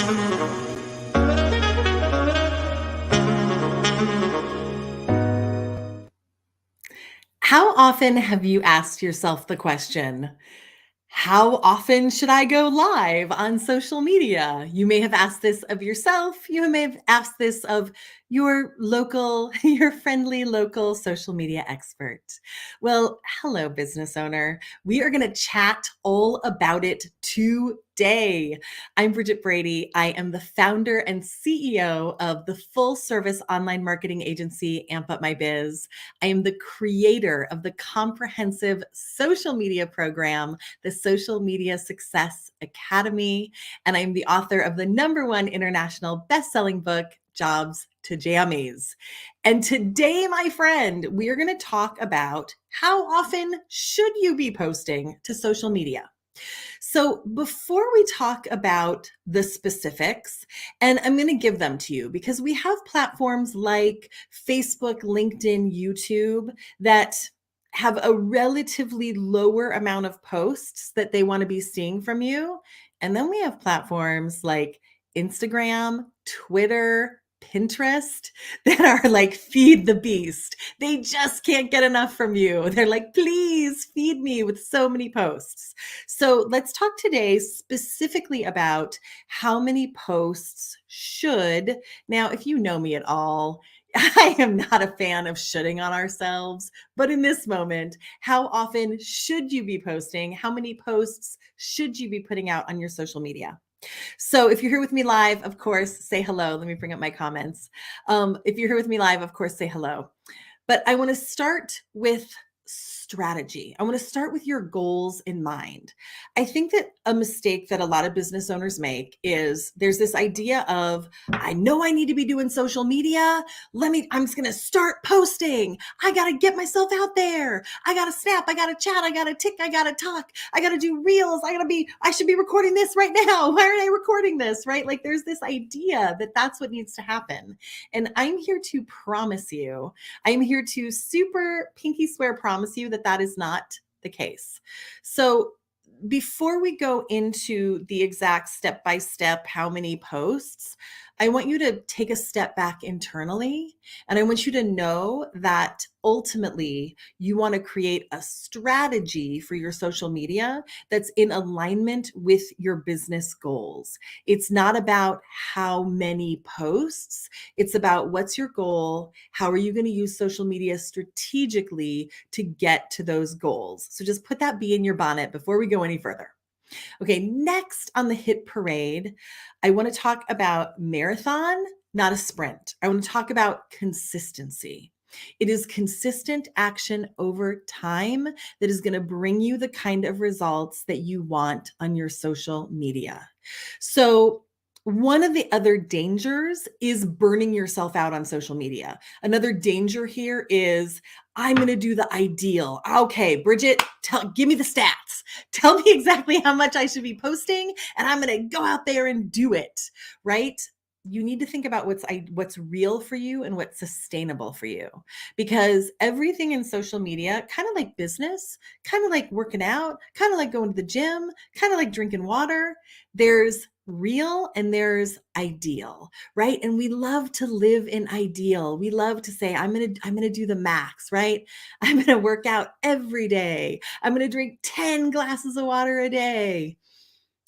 How often have you asked yourself the question, how often should I go live on social media? You may have asked this of yourself. You may have asked this of your local, your friendly local social media expert. Well, hello, business owner. We are going to chat all about it today. I'm Bridget Brady. I am the founder and CEO of the full service online marketing agency, Amp Up My Biz. I am the creator of the comprehensive social media program, the Social Media Success Academy, and I'm the author of the #1 international best-selling book, Jobs to Jammies. And today, my friend, we are going to talk about how often should you be posting to social media? So before we talk about the specifics, and I'm going to give them to you because we have platforms like Facebook, LinkedIn, YouTube that have a relatively lower amount of posts that they want to be seeing from you. And then we have platforms like Instagram, Twitter, Pinterest that are like, feed the beast. They just can't get enough from you. They're like, please feed me with so many posts. So let's talk today specifically about how many posts should. Now, if you know me at all, I am not a fan of shoulding on ourselves, but in this moment, how often should you be posting? How many posts should you be putting out on your social media? So if you're here with me live, of course, say hello. Let me bring up my comments. If you're here with me live, of course, say hello. But I want to start with strategy. I want to start with your goals in mind. I think that a mistake that a lot of business owners make is there's this idea of, I know I need to be doing social media. I'm just going to start posting. I got to get myself out there. I got to snap. I got to chat. I got to tick. I got to talk. I got to do reels. I should be recording this right now. Why aren't I recording this? Right? Like there's this idea that that's what needs to happen. And I'm here to promise you, I'm here to super pinky swear promise you that that is not the case. So before we go into the exact step-by-step how many posts, I want you to take a step back internally. And I want you to know that ultimately you want to create a strategy for your social media that's in alignment with your business goals. It's not about how many posts. It's about what's your goal? How are you going to use social media strategically to get to those goals? So just put that bee in your bonnet before we go any further. Okay, next on the hit parade, I want to talk about marathon, not a sprint. I want to talk about consistency. It is consistent action over time that is going to bring you the kind of results that you want on your social media. So, one of the other dangers is burning yourself out on social media. Another danger here is I'm going to do the ideal. Okay, Bridget, give me the stats. Tell me exactly how much I should be posting, and I'm going to go out there and do it, right? You need to think about what's real for you and what's sustainable for you, because everything in social media, kind of like business, kind of like working out, kind of like going to the gym, kind of like drinking water, there's real and there's ideal, right? And we love to live in ideal. We love to say, I'm going to do the max, right? I'm going to work out every day. I'm going to drink 10 glasses of water a day.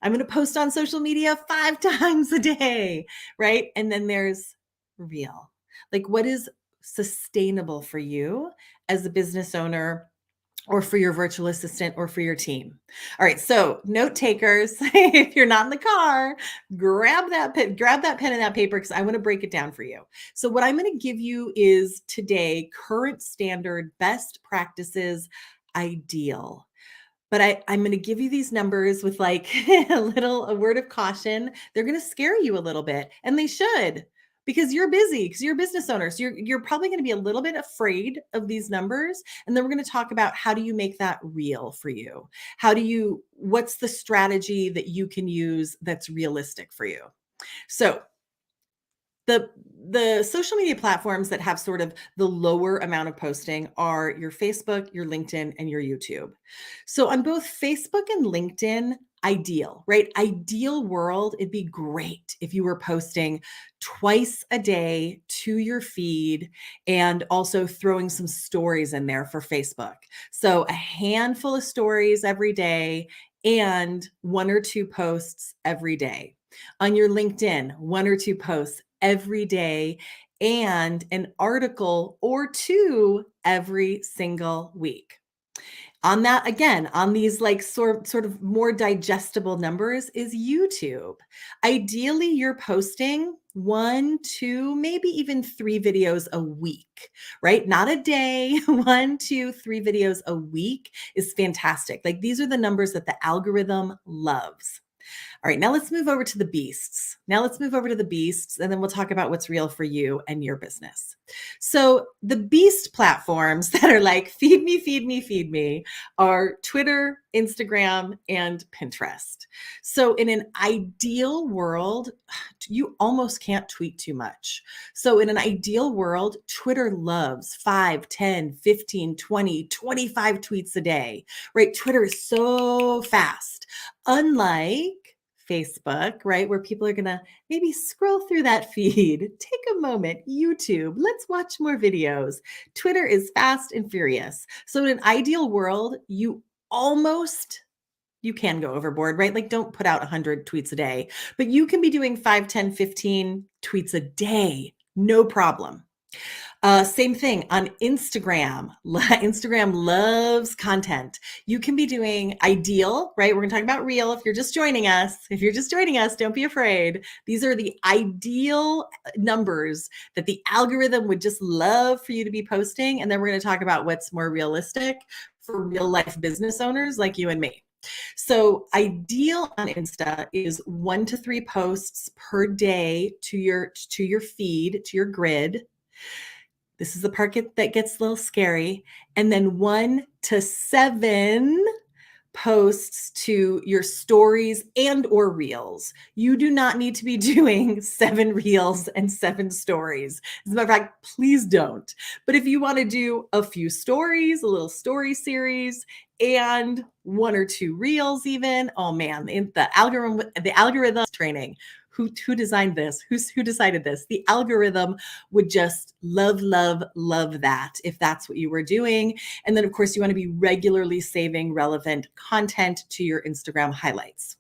I'm going to post on social media 5 times a day, right? And then there's real. Like, what is sustainable for you as a business owner, or for your virtual assistant, or for your team? All right, so note takers, if you're not in the car, grab that pen and that paper, because I want to break it down for you. So what I'm going to give you is today current standard best practices ideal. But I'm going to give you these numbers with like a word of caution. They're going to scare you a little bit, and they should, because you're busy, because you're a business owner. So you're probably going to be a little bit afraid of these numbers. And then we're going to talk about how do you make that real for you? What's the strategy that you can use that's realistic for you? So the social media platforms that have sort of the lower amount of posting are your Facebook, your LinkedIn, and your YouTube. So on both Facebook and LinkedIn, ideal, right? Ideal world, it'd be great if you were posting twice a day to your feed and also throwing some stories in there for Facebook. So a handful of stories every day and one or two posts every day. On your LinkedIn, one or two posts every day and an article or two every single week. On that, again, on these like sort of more digestible numbers is YouTube. Ideally, you're posting one, two, maybe even three videos a week, right? Not a day, one, two, three videos a week is fantastic. Like these are the numbers that the algorithm loves. All right, now let's move over to the beasts. And then we'll talk about what's real for you and your business. So the beast platforms that are like, feed me, feed me, feed me are Twitter, Instagram, and Pinterest. So in an ideal world, you almost can't tweet too much. So in an ideal world, Twitter loves 5, 10, 15, 20, 25 tweets a day, right? Twitter is so fast. Unlike Facebook, right? Where people are going to maybe scroll through that feed, take a moment, YouTube, let's watch more videos. Twitter is fast and furious. So in an ideal world, you can go overboard, right? Like don't put out 100 tweets a day, but you can be doing 5, 10, 15 tweets a day, no problem. Same thing on Instagram. Instagram loves content. You can be doing ideal, right? We're going to talk about real. If you're just joining us, don't be afraid. These are the ideal numbers that the algorithm would just love for you to be posting. And then we're going to talk about what's more realistic for real life business owners like you and me. So ideal on Insta is 1 to 3 posts per day to your feed, to your grid. This is the part that gets a little scary. And then 1 to 7 posts to your stories and or reels. You do not need to be doing 7 reels and 7 stories. As a matter of fact, please don't. But if you want to do a few stories, a little story series, and 1 or 2 reels even, oh man, the algorithm training. Who designed this? Who decided this? The algorithm would just love that if that's what you were doing. And then of course you want to be regularly saving relevant content to your Instagram highlights.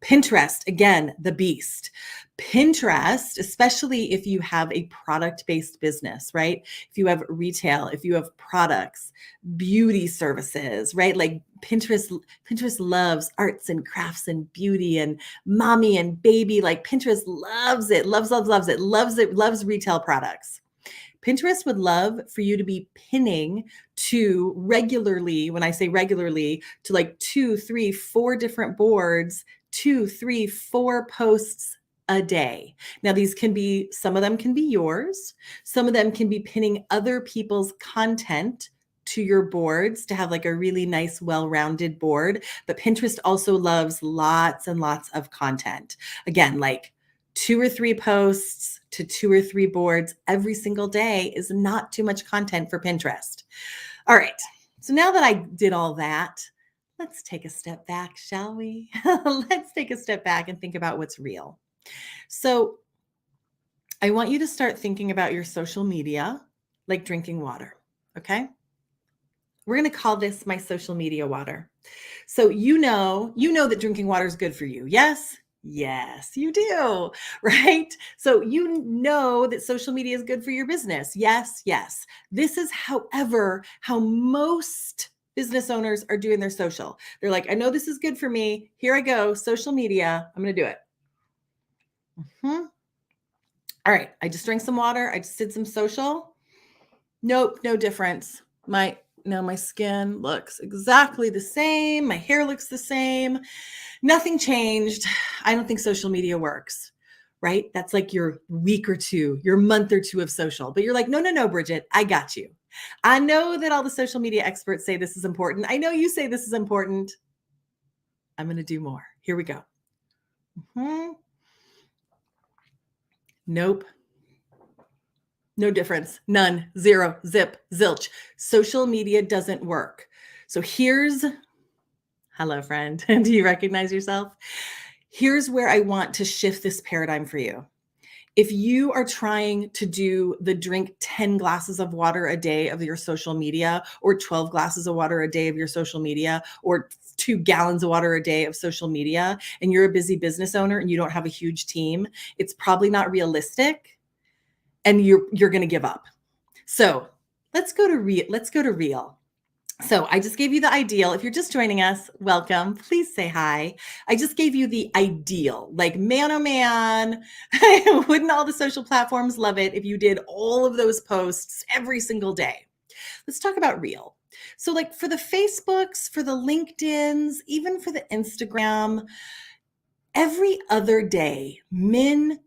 Pinterest, again, the beast. Pinterest, especially if you have a product-based business, right? If you have retail, if you have products, beauty services, right? Like Pinterest loves arts and crafts and beauty and mommy and baby. Like Pinterest loves it, loves retail products. Pinterest would love for you to be pinning to regularly, when I say regularly, to like 2, 3, 4 different boards, 2, 3, 4 posts a day. Now, some of them can be yours. Some of them can be pinning other people's content to your boards to have like a really nice, well-rounded board. But Pinterest also loves lots and lots of content. Again, like 2 or 3 posts to 2 or 3 boards every single day is not too much content for Pinterest. All right. So now that I did all that, let's take a step back, shall we? Let's take a step back and think about what's real. So I want you to start thinking about your social media like drinking water. Okay. We're going to call this my social media water. So you know that drinking water is good for you. Yes? Yes, you do, right? So you know that social media is good for your business. Yes, yes. This is, however, how most business owners are doing their social. They're like, I know this is good for me. Here I go, social media. I'm going to do it. All right, I just drank some water. I just did some social. Nope, no difference. My skin looks exactly the same. My hair looks the same. Nothing changed. I don't think social media works, right? That's like your week or two, your month or two of social. But you're like, no, Bridget, I got you. I know that all the social media experts say this is important. I know you say this is important. I'm going to do more. Here we go. Nope. No difference. None. Zero. Zip. Zilch. Social media doesn't work. So here's Hello, friend. Do you recognize yourself? Here's where I want to shift this paradigm for you. If you are trying to do the drink 10 glasses of water a day of your social media, or 12 glasses of water a day of your social media, or 2 gallons of water a day of social media, and you're a busy business owner and you don't have a huge team, it's probably not realistic and you're going to give up. So let's go to real. So I just gave you the ideal. If you're just joining us, welcome. Please say hi. I just gave you the ideal. Like, man, oh man, wouldn't all the social platforms love it if you did all of those posts every single day? Let's talk about real. So, like, for the Facebooks, for the LinkedIns, even for the Instagram, every other day, minimum.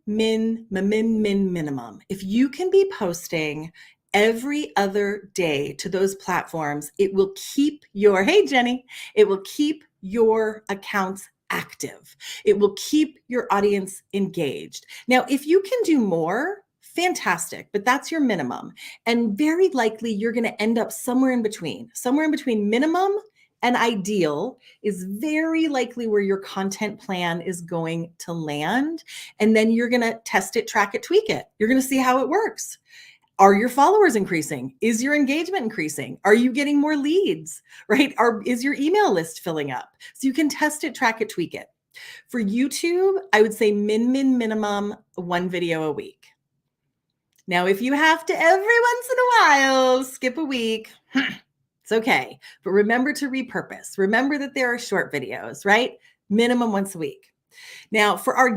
If you can be posting every other day to those platforms, it will keep hey Jenny, it will keep your accounts active. It will keep your audience engaged. Now, if you can do more, fantastic, but that's your minimum. And very likely you're going to end up somewhere in between minimum and ideal is very likely where your content plan is going to land. And then you're going to test it, track it, tweak it. You're going to see how it works. Are your followers increasing? Is your engagement increasing? Are you getting more leads, right? Is your email list filling up? So you can test it, track it, tweak it. For YouTube, I would say minimum 1 video a week. Now, if you have to every once in a while skip a week, it's okay. But remember to repurpose. Remember that there are short videos, right? Minimum once a week. Now, for our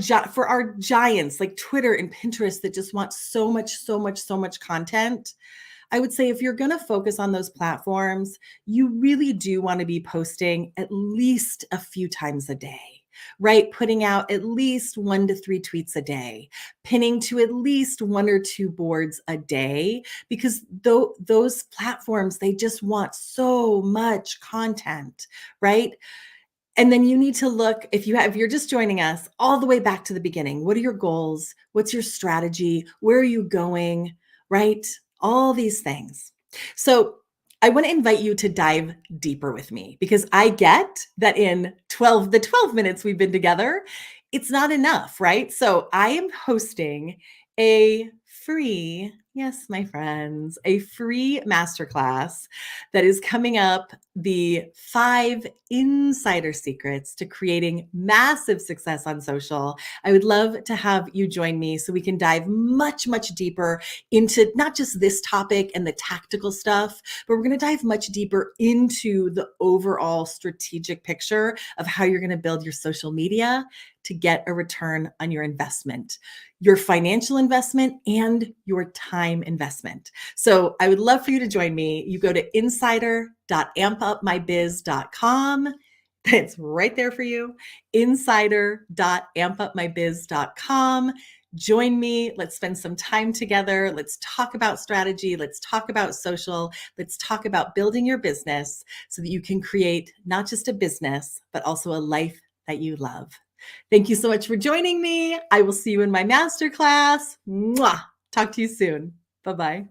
giants like Twitter and Pinterest that just want so much content, I would say if you're going to focus on those platforms, you really do want to be posting at least a few times a day, right? Putting out at least 1 to 3 tweets a day, pinning to at least 1 or 2 boards a day, because those platforms, they just want so much content, right? And then you need to look, if you're just joining us, all the way back to the beginning. What are your goals? What's your strategy? Where are you going? Right? All these things. So I want to invite you to dive deeper with me, because I get that in the 12 minutes we've been together, it's not enough, right? So I am hosting a free, yes, my friends, a free masterclass that is coming up, the 5 insider secrets to creating massive success on social. I would love to have you join me so we can dive much deeper into not just this topic and the tactical stuff, but we're going to dive much deeper into the overall strategic picture of how you're going to build your social media to get a return on your investment, your financial investment and your time investment. So I would love for you to join me. You go to insider.ampupmybiz.com. It's right there for you. Insider.ampupmybiz.com. Join me. Let's spend some time together. Let's talk about strategy. Let's talk about social. Let's talk about building your business so that you can create not just a business, but also a life that you love. Thank you so much for joining me. I will see you in my masterclass. Mwah! Talk to you soon. Bye-bye.